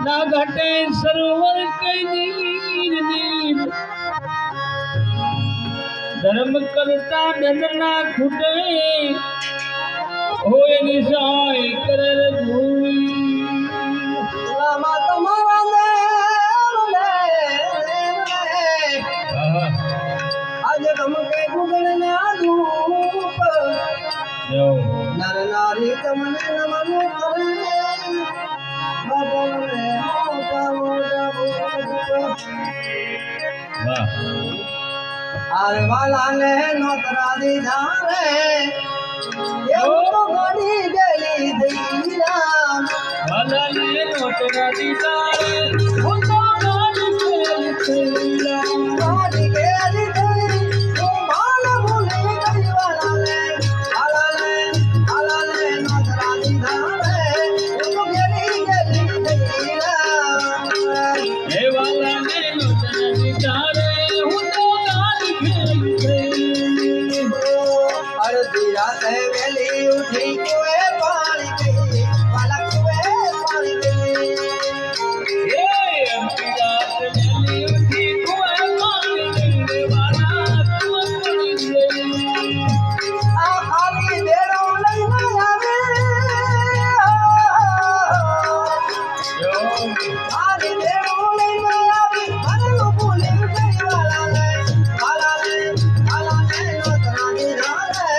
ना घटे सरोवर कई नीर नीर धर्म करता धन ना खुटे होए निशाय कर भूमि रामा तुम्हारा आज गम के गुगल धूप नर नारी तमन नमन करे बदल में मोटा मोटा आरे वाला ने नोतरा दी धारे ये तो गाड़ी गली दीरा वाला ने नोतरा दी धारे वो तो गाड़ी गली दीरा गाड़ी गली दीरा वो माल भूले गई वाला ने नोतरा दी धारे वो तो गली दीरा हे वाला ने नोतरा दी धारे से वेली उठी कुए पानी गई वाला कुए पानी गई ये अंबिका से वेली उठी कुए पानी गई वाला कुए पानी गई आ खाली बेड़ो लईना आवे खाली बेड़ो लईना आवे मन भूले गई वाला ने नोतरा दी धारे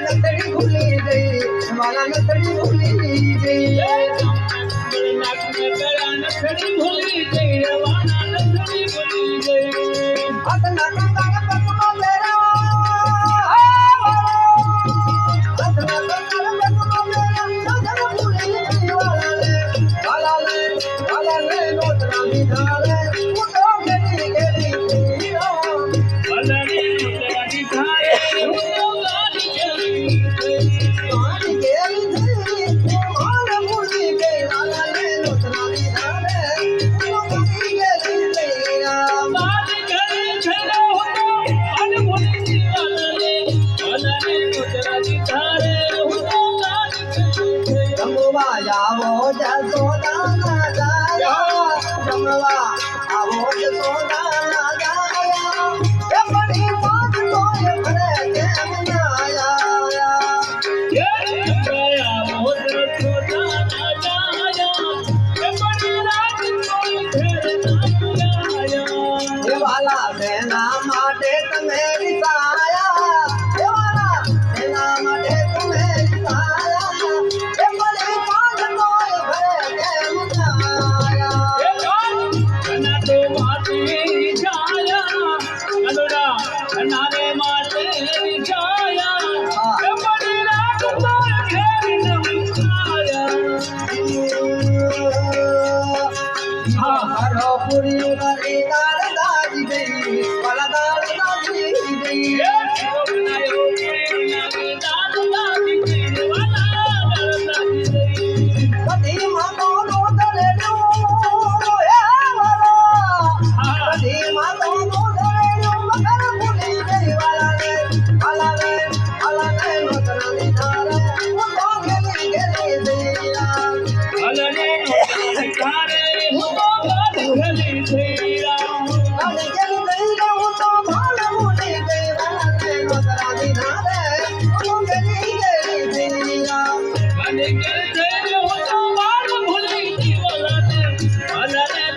नथड़ी भूली गई वाला नथड़ी भूली गई नथड़ी भूली गई वाला नथड़ी भूली गई अतना कंदा पकमा मेरा अतना कंदा पकमा मेरा नथड़ी भूली गई वाला ने नोतरा दी धारे उठो गली गली वाला ने नोतरा दी धारे उठो आवो जसोदा ना जाया जमवा आवो जसोदा ना जाया ये बड़ी बात तो ये भरे के मनाया ये आवो जसोदा ना जाया ये बड़ी रात तो ये मनाया ये वाला देना माटे तुम्हें साया ये वाला देना माटे तुम्हें साया पूरी बड़ी दाल दादी गई वाला दाल दादी गई कभी मानो दो दले लो હું તો ગાડી ઘડી થઈ રામ ગાડી ઘડી થઈ હું તો ભાલ ભૂલી ગઈ વાલાને નોતરા દીધા રે હું ગલી ગલી થઈ રામ ગાડી ઘડી થઈ હું તો ભાલ ભૂલી ગઈ વાલાને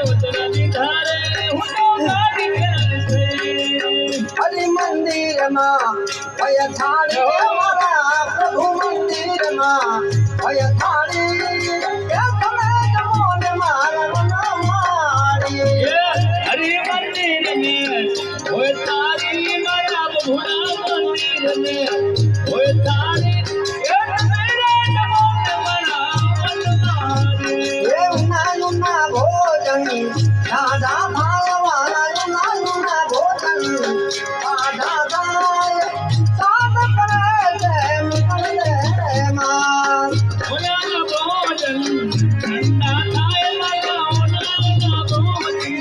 નોતરા દીધા રે હું તો ગાડી ઘડી થઈ હરિ મંદિરમાં ભય થાળી મારા પ્રભુ મંદિરમાં ભય થાળી એ તમે જમો ને મારા નામ મારી હરિ મંદિર ને હોય તારી મારા ભુલા મંદિર ને હોય તારી એ મેરે નમો મારી એ ઉના ભોજન દાદા ભાવવાળા ઉના ભોજન દાદા ગાય સાદ કરે છે મુકલે માં ઓના ભોજન ઠંડા થાય મારા ઓના ભોજન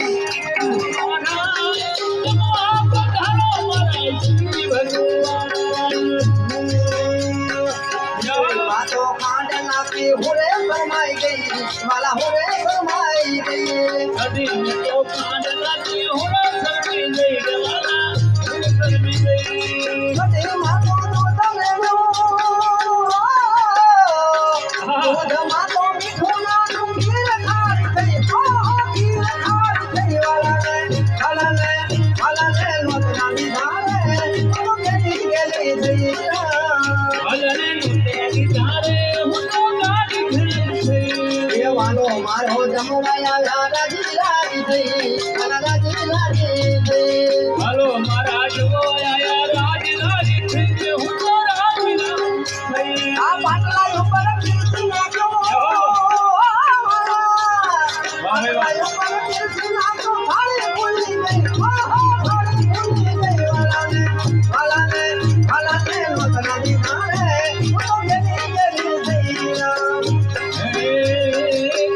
ઓના નમો પધારો મારા શ્રી ભગવાન વાતો કાંડ નાખી હોરે ફરમાઈ ગઈ વાલા હોરે ફરમાઈ ગઈ અદી તો કાંડ લાગી હોરા સરકી ગઈ ગવાલા સરકી ગઈ સતી માતો તો તમે દૂધ માતો મીઠું ના ખીર ખારી થઈ ખીર ખારી થઈ વાલાને નોતરા દીધા રે તો ગલી ગલી થઈ ભલને નોતરી ધારે હું તો ગાડી ઘડી થઈ એ વાલો મારો જમવાયા રાજી રાજી થઈ રાજી રાજી થઈ હાલો મારા જવો આયા રાજ રાજ થઈ હું તો રાજ થઈ આ પાટલા ઉપર કીર્તિ નાખો પાટલા ઉપર કીર્તિ નાખો થાળી ભૂલી ગઈ થાળી ભૂલી ગઈ વાલાને નોતરા દીધા રે તો ગલી ગલી થઈ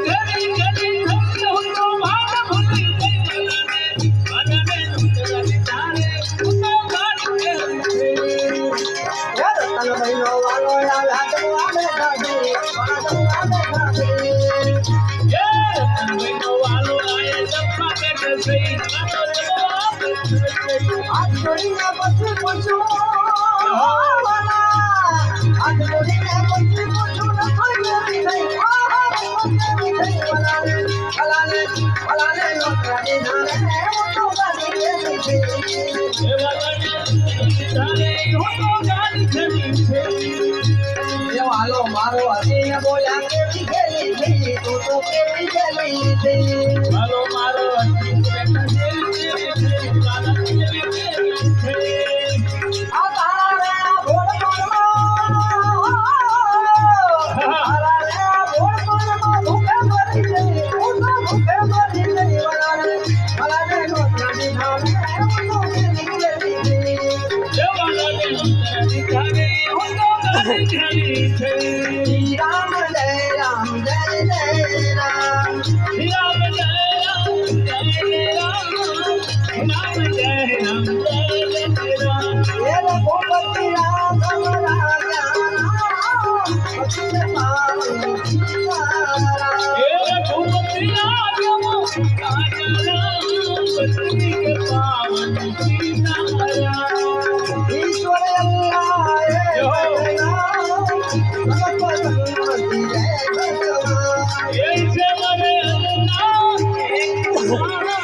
ઘડી ઘડી હું તો ભાગ ભૂલી ગઈ ભલને નોતરી ધારે હું તો ગાડી ઘડી થઈ રતન મહિનો વાલો આવ્યા બેઠા છે બેઠા છે હાથ જોડીને પછી પૂછું હાથ જોડીને પછી પૂછું ભલાને નોતરા દીધા રે હું તો ગાડી ગલી થઈ હાલો મારો હસીને બોલ્યા કેવી ગેલી થઈ તું તો કેવી ગેલી થઈ આ તારા ભોળ ભોળમાં ભૂખે મરી ગઈ હું તો ભૂખે મરી ગઈ ભલાને નોતરા દીધા રે હું તો ગેલી ગેલી થઈ રામ જય રામ જય જય રામ એ ગોપતિ રામ રાજા પછી પાવન સીતારામ ઈશ્વર અલ્લાહ હે ભગવાન જય ભગવાન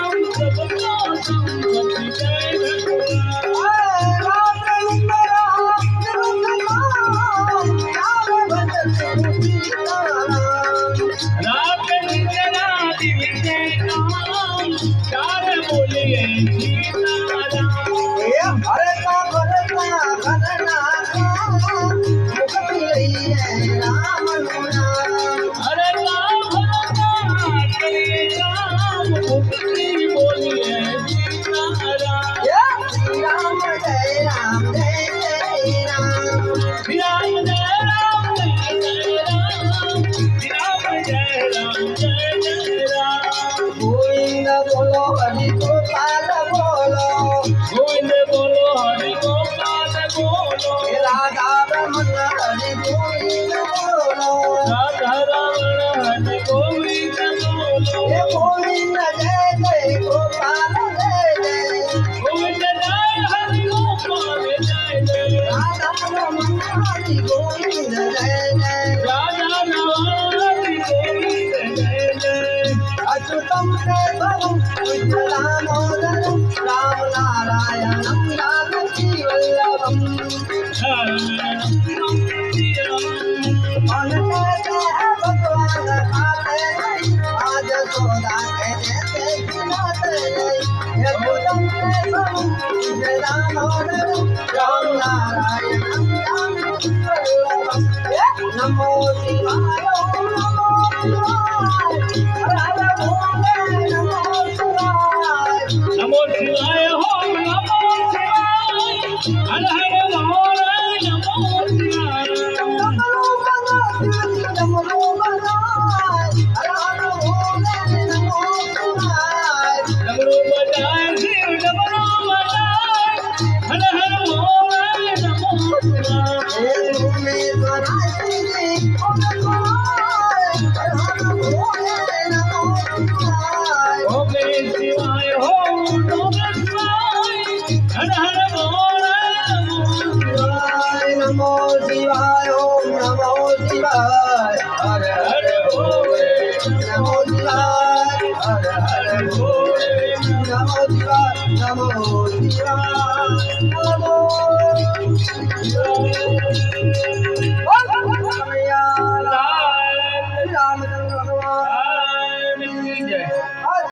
ગોવિંદ બોલો હરિ ગોપાલ બોલો ગોવિંદ બોલો હરિ ગોપાલ બોલો રાધા રમણ હરિ ગોવિંદ બોલો રાધા રમણ હરિ ગોવિંદ બોલો केशवं कृष्ण दामोदरं राम नारायणं जानकी वल्लभम् मन कहते हैं भगवान आते नहीं आज सोदा कहते खिलाते नहीं ये भूतम केशवं कृष्ण दामोदरं राम नारायणं जानकी वल्लभम् नमो शिवाय ओम नमो शिवाय हर हर भोले नमो शिवाय नमो शिवाय हो नमो शिवाय हर हर भोले नमो शिवाय डमरू बजाए हर हर भोले नमो शिवाय डमरू बजाए शिव डमरू बजाए हर हर भोले नमो शिवाय हे भूमेश्वरा श्री ओम शिवाय हर हर भोले नमो शिवाय ओम शिवाय हो नमो शिवाय हर हर भोले नमो शिवाय नमो शिवाय ओम नमो शिवाय हर हर भोले नमो शिवाय हर हर भोले नमो शिवाय नमो शिवाय नमो शिवाय